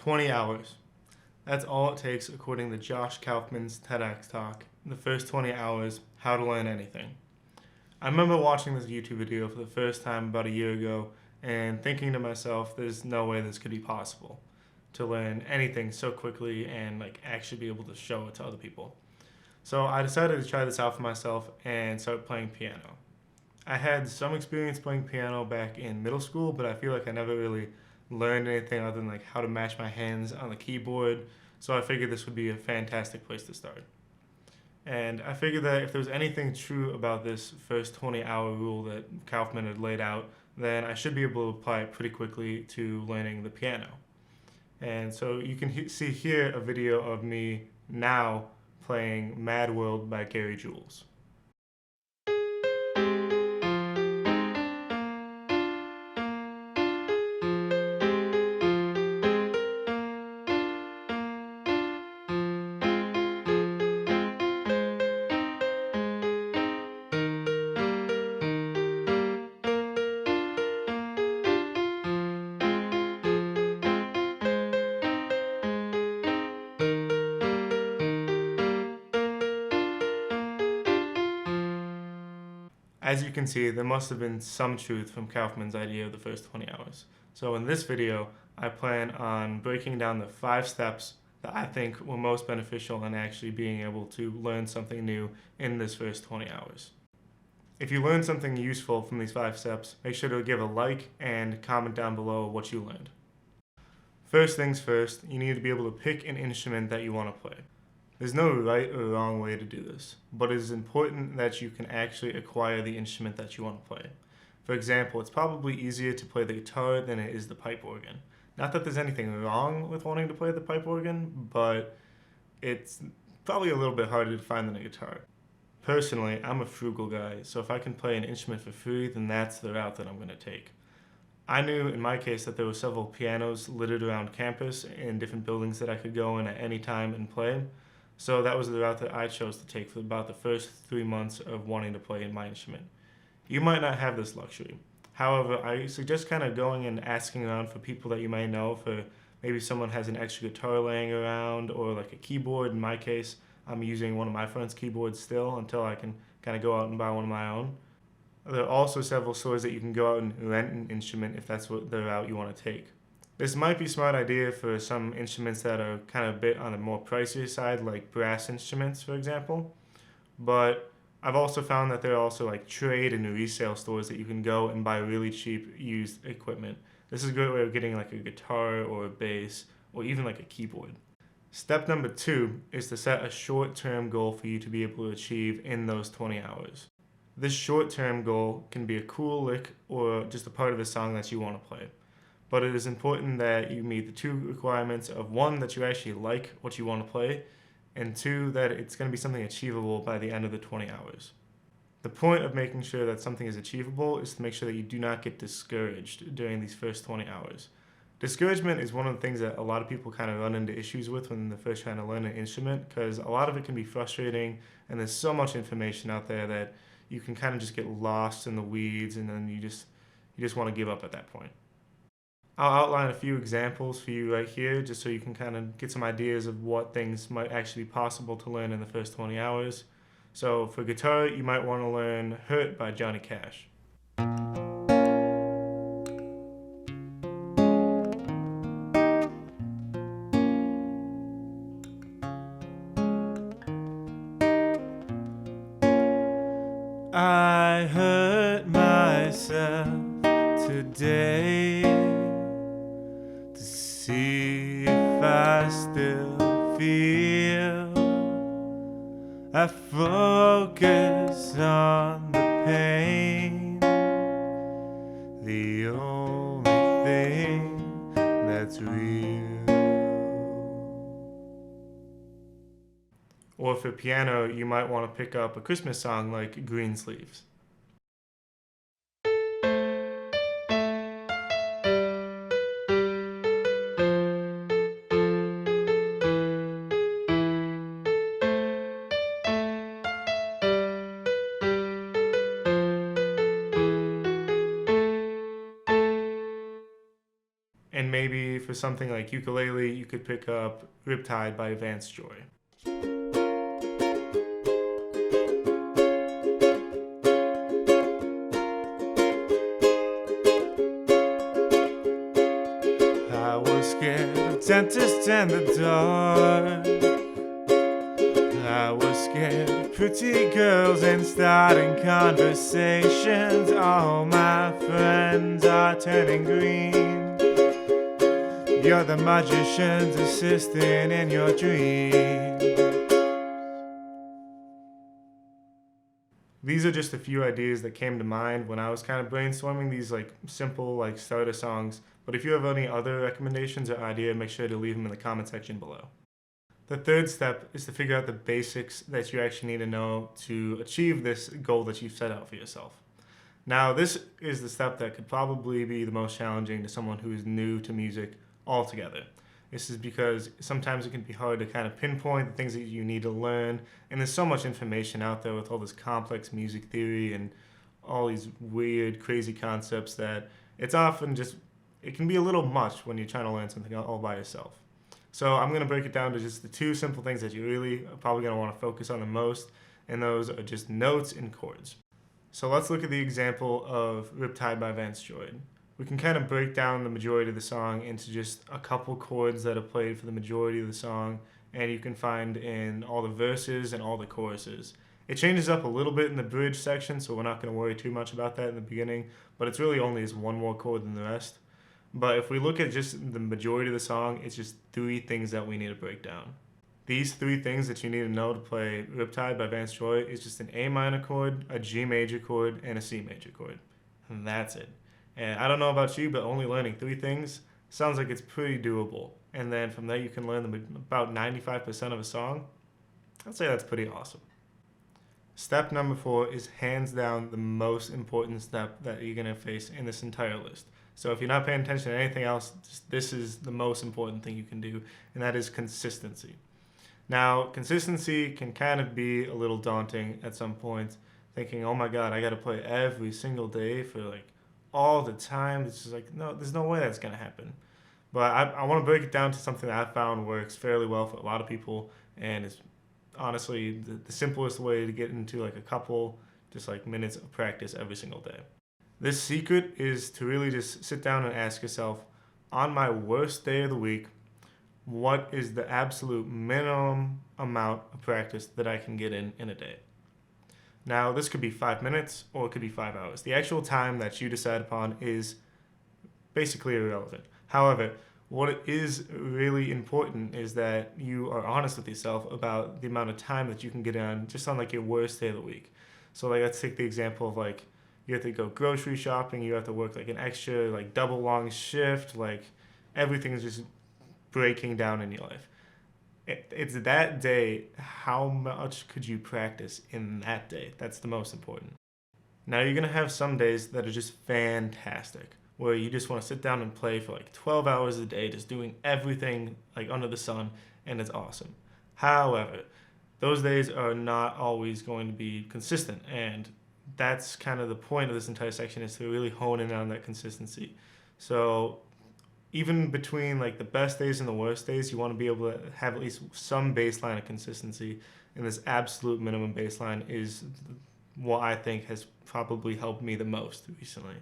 20 hours. That's all it takes according to Josh Kaufman's TEDx talk, the first 20 hours, how to learn anything. I remember watching this YouTube video for the first time about a year ago and thinking to myself, there's no way this could be possible to learn anything so quickly and actually be able to show it to other people. So I decided to try this out for myself and start playing piano. I had some experience playing piano back in middle school, but I feel like I never really learned anything other than how to mash my hands on the keyboard, so I figured this would be a fantastic place to start. And I figured that if there was anything true about this first 20-hour rule that Kaufman had laid out, then I should be able to apply it pretty quickly to learning the piano. And so you can see here a video of me now playing Mad World by Jules. As you can see, there must have been some truth from Kaufman's idea of the first 20 hours. So in this video, I plan on breaking down the 5 steps that I think were most beneficial in actually being able to learn something new in this first 20 hours. If you learned something useful from these 5 steps, make sure to give a like and comment down below what you learned. First things first, you need to be able to pick an instrument that you want to play. There's no right or wrong way to do this, but it is important that you can actually acquire the instrument that you want to play. For example, it's probably easier to play the guitar than it is the pipe organ. Not that there's anything wrong with wanting to play the pipe organ, but it's probably a little bit harder to find than a guitar. Personally, I'm a frugal guy, so if I can play an instrument for free, then that's the route that I'm going to take. I knew in my case that there were several pianos littered around campus in different buildings that I could go in at any time and play. So that was the route that I chose to take for about the first 3 months of wanting to play in my instrument. You might not have this luxury. However, I suggest kind of going and asking around for people that you may know, for maybe someone has an extra guitar laying around or a keyboard. In my case, I'm using one of my friend's keyboards still until I can kind of go out and buy one of my own. There are also several stores that you can go out and rent an instrument if that's what the route you want to take. This might be a smart idea for some instruments that are kind of a bit on the more pricier side, like brass instruments, for example. But I've also found that there are also trade and resale stores that you can go and buy really cheap used equipment. This is a good way of getting a guitar or a bass or even a keyboard. Step number 2 is to set a short-term goal for you to be able to achieve in those 20 hours. This short-term goal can be a cool lick or just a part of a song that you want to play. But it is important that you meet the 2 requirements of 1, that you actually like what you want to play, and 2, that it's going to be something achievable by the end of the 20 hours. The point of making sure that something is achievable is to make sure that you do not get discouraged during these first 20 hours. Discouragement is one of the things that a lot of people kind of run into issues with when they're first trying to learn an instrument, because a lot of it can be frustrating and there's so much information out there that you can kind of just get lost in the weeds, and then you just want to give up at that point. I'll outline a few examples for you right here just so you can kind of get some ideas of what things might actually be possible to learn in the first 20 hours. So for guitar, you might want to learn Hurt by Johnny Cash. I hurt myself today to see if I still feel. I focus on the pain, the only thing that's real. Or for piano, you might want to pick up a Christmas song like Greensleeves. And maybe Obviously, for something like ukulele, you could pick up Riptide by Vance Joy. I was scared of dentists and the dark. I was scared of pretty girls and starting conversations. All my friends are turning green. You're the magician's assistant in your dreams. These are just a few ideas that came to mind when I was kind of brainstorming these like simple like starter songs. But if you have any other recommendations or ideas, make sure to leave them in the comment section below. The third step is to figure out the basics that you actually need to know to achieve this goal that you've set out for yourself. Now, this is the step that could probably be the most challenging to someone who is new to music altogether. This is because sometimes it can be hard to kind of pinpoint the things that you need to learn, and there's so much information out there with all this complex music theory and all these weird, crazy concepts that it's often just, it can be a little much when you're trying to learn something all by yourself. So I'm going to break it down to just the two simple things that you really are probably going to want to focus on the most, and those are just notes and chords. So let's look at the example of Riptide by Vance Joy. We can kind of break down the majority of the song into just a couple chords that are played for the majority of the song, and you can find in all the verses and all the choruses. It changes up a little bit in the bridge section, so we're not going to worry too much about that in the beginning, but it's really only one more chord than the rest. But if we look at just the majority of the song, it's just three things that we need to break down. These three things that you need to know to play Riptide by Vance Joy is just an A minor chord, a G major chord, and a C major chord. And that's it. And I don't know about you, but only learning three things sounds like it's pretty doable. And then from there you can learn about 95% of a song. I'd say that's pretty awesome. Step number 4 is hands down the most important step that you're going to face in this entire list. So if you're not paying attention to anything else, this is the most important thing you can do, and that is consistency. Now, consistency can kind of be a little daunting at some point, thinking, oh my God, I got to play every single day for like all the time. It's just like, no, there's no way that's going to happen. But I want to break it down to something that I found works fairly well for a lot of people, and it's honestly the simplest way to get into like a couple just like minutes of practice every single day. This secret is to really just sit down and ask yourself, on my worst day of the week, what is the absolute minimum amount of practice that I can get in a day? Now, this could be 5 minutes or it could be 5 hours. The actual time that you decide upon is basically irrelevant. However, what is really important is that you are honest with yourself about the amount of time that you can get on just on like your worst day of the week. So like, let's take the example of like, you have to go grocery shopping, you have to work like an extra like double long shift, like everything's just breaking down in your life. It's that day, how much could you practice in that day? That's the most important. Now you're gonna have some days that are just fantastic, where you just wanna sit down and play for like 12 hours a day, just doing everything like under the sun, and it's awesome. However, those days are not always going to be consistent, and that's kind of the point of this entire section, is to really hone in on that consistency. So even between like the best days and the worst days, you want to be able to have at least some baseline of consistency, and this absolute minimum baseline is what I think has probably helped me the most recently.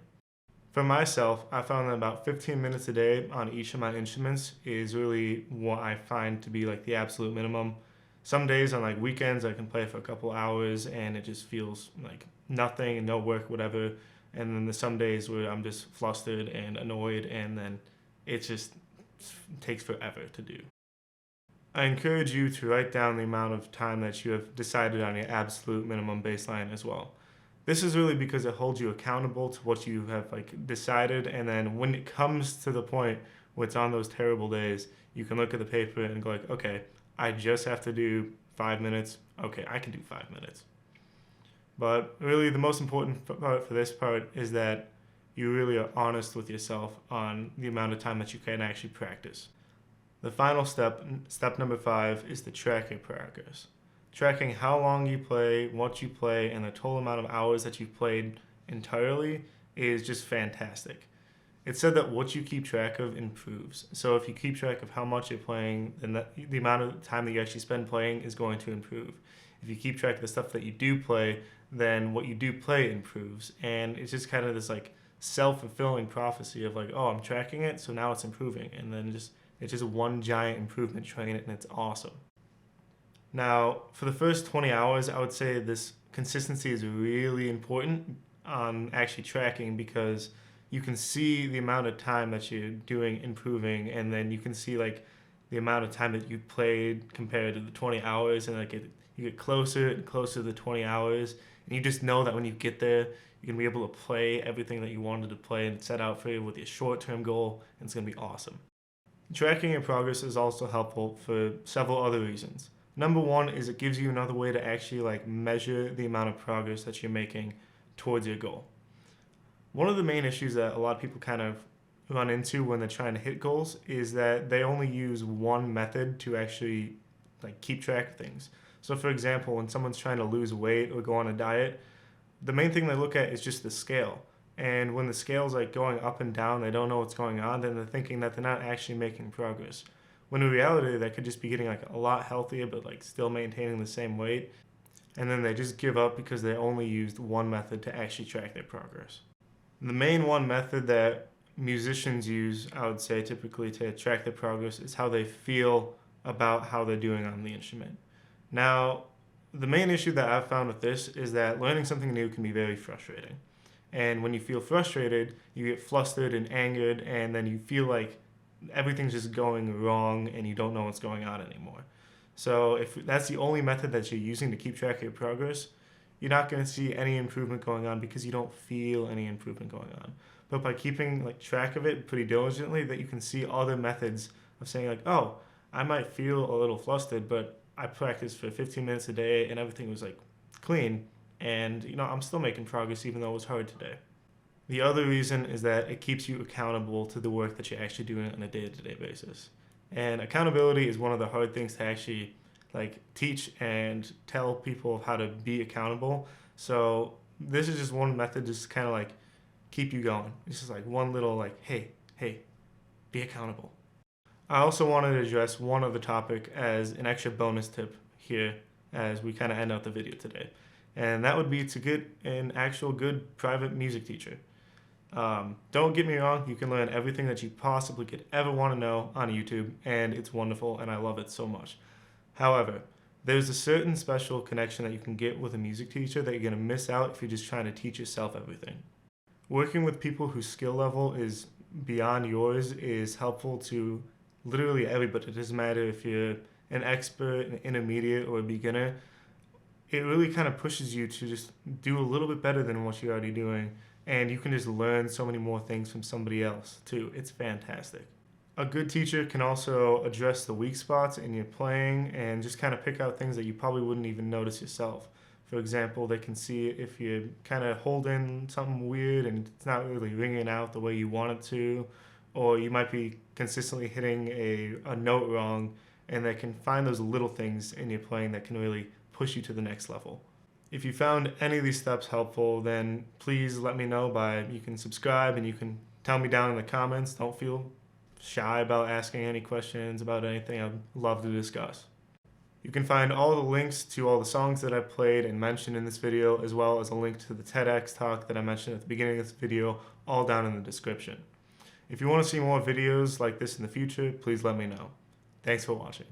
For myself, I found that about 15 minutes a day on each of my instruments is really what I find to be like the absolute minimum. Some days on like weekends I can play for a couple hours and it just feels like nothing and no work, whatever. And then there's some days where I'm just flustered and annoyed, and then it just takes forever to do. I encourage you to write down the amount of time that you have decided on your absolute minimum baseline as well. This is really because it holds you accountable to what you have like decided, and then when it comes to the point where it's on those terrible days, you can look at the paper and go like, okay, I just have to do 5 minutes. Okay, I can do 5 minutes. But really the most important part for this part is that you really are honest with yourself on the amount of time that you can actually practice. The final step, step number 5, is to track your progress. Tracking how long you play, what you play, and the total amount of hours that you've played entirely is just fantastic. It's said that what you keep track of improves. So if you keep track of how much you're playing, then the amount of time that you actually spend playing is going to improve. If you keep track of the stuff that you do play, then what you do play improves. And it's just kind of this like self-fulfilling prophecy of like, oh, I'm tracking it, so now it's improving. And then it's just one giant improvement train, and it's awesome. Now, for the first 20 hours, I would say this consistency is really important on actually tracking, because you can see the amount of time that you're doing improving, and then you can see like the amount of time that you played compared to the 20 hours, and like you get closer and closer to the 20 hours, and you just know that when you get there, you're gonna be able to play everything that you wanted to play and set out for you with your short-term goal, and it's gonna be awesome. Tracking your progress is also helpful for several other reasons. Number one is it gives you another way to actually like measure the amount of progress that you're making towards your goal. One of the main issues that a lot of people kind of run into when they're trying to hit goals is that they only use one method to actually like keep track of things. So for example, when someone's trying to lose weight or go on a diet, the main thing they look at is just the scale. And when the scale's like going up and down, they don't know what's going on, then they're thinking that they're not actually making progress. When in reality, they could just be getting like a lot healthier, but like still maintaining the same weight. And then they just give up because they only used one method to actually track their progress. The main one method that musicians use, I would say typically to track their progress, is how they feel about how they're doing on the instrument. Now, the main issue that I've found with this is that learning something new can be very frustrating. And when you feel frustrated, you get flustered and angered, and then you feel like everything's just going wrong and you don't know what's going on anymore. So if that's the only method that you're using to keep track of your progress, you're not going to see any improvement going on because you don't feel any improvement going on. But by keeping like track of it pretty diligently, that you can see other methods of saying like, oh, I might feel a little flustered, but I practiced for 15 minutes a day and everything was like clean, and I'm still making progress even though it was hard today. The other reason is that it keeps you accountable to the work that you're actually doing on a day-to-day basis. And accountability is one of the hard things to actually like teach and tell people how to be accountable. So this is just one method just to kind of like keep you going. It's just like one little like, hey, be accountable. I also wanted to address one other topic as an extra bonus tip here as we kind of end out the video today. And that would be to get an actual good private music teacher. Don't get me wrong, you can learn everything that you possibly could ever want to know on YouTube, and it's wonderful, and I love it so much. However, there's a certain special connection that you can get with a music teacher that you're going to miss out if you're just trying to teach yourself everything. Working with people whose skill level is beyond yours is helpful to literally everybody. It doesn't matter if you're an expert, an intermediate, or a beginner. It really kind of pushes you to just do a little bit better than what you're already doing. And you can just learn so many more things from somebody else too. It's fantastic. A good teacher can also address the weak spots in your playing and just kind of pick out things that you probably wouldn't even notice yourself. For example, they can see if you're kind of holding something weird and it's not really ringing out the way you want it to, or you might be consistently hitting a note wrong, and they can find those little things in your playing that can really push you to the next level. If you found any of these steps helpful, then please let me know you can subscribe, and you can tell me down in the comments. Don't feel shy about asking any questions about anything. I'd love to discuss. You can find all the links to all the songs that I played and mentioned in this video, as well as a link to the TEDx talk that I mentioned at the beginning of this video, all down in the description. If you want to see more videos like this in the future, please let me know. Thanks for watching.